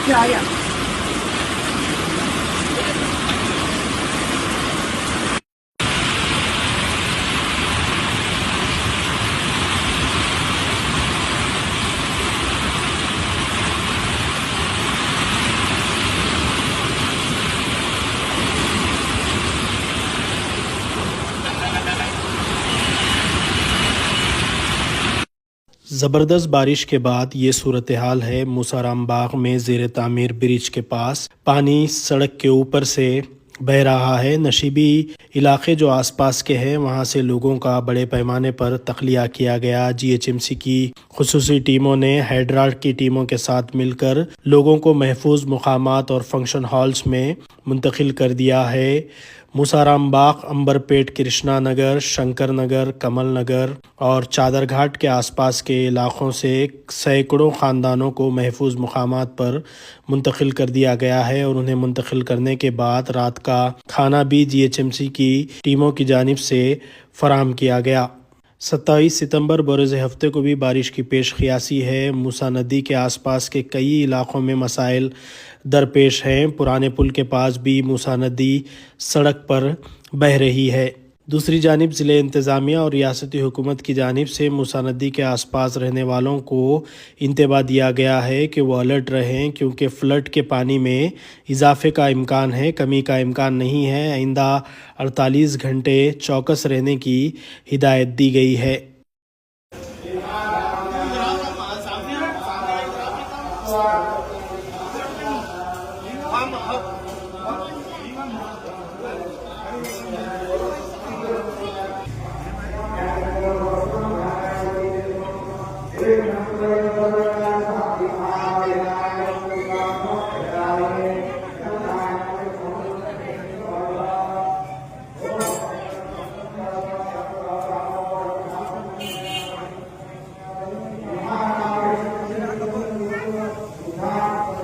क्या आया। ज़बरदस्त बारिश के बाद ये सूरत हाल है मूसाराम बाग में ज़ेर तामीर ब्रिज के पास। पानी सड़क के ऊपर से बह रहा है। नशीबी इलाके जो आसपास के हैं वहाँ से लोगों का बड़े पैमाने पर तख्लिया किया गया। जीएचएमसी की खुसूसी टीमों ने हाइड्रा की टीमों के साथ मिलकर लोगों को महफूज मुकामात और फंक्शन हॉल्स में मुंतकिल कर दिया है। मूसाराम बाग, अंबरपेट, कृष्णा नगर, शंकर नगर, कमल नगर और चादरघाट के आसपास के इलाकों से सैकड़ों ख़ानदानों को महफूज मुकामात पर मुंतकिल कर दिया गया है और उन्हें मुंतकिल करने के बाद रात का खाना भी जीएचएमसी की टीमों की जानिब से फराहम किया गया। 27 सितंबर बरोज़ हफ्ते को भी बारिश की पेश क़ियासी है। मूसा नदी के आसपास के कई इलाकों में मसाइल दरपेश हैं। पुराने पुल के पास भी मूसा नदी सड़क पर बह रही है। दूसरी जानिब ज़िले इंतज़ामिया और रियासती हुकूमत की जानिब से मूसा नदी के आसपास रहने वालों को इंतबा दिया गया है कि वो अलर्ट रहें, क्योंकि फ़्लड के पानी में इजाफे का इम्कान है, कमी का इम्कान नहीं है। आइंदा 48 घंटे चौकस रहने की हिदायत दी गई है।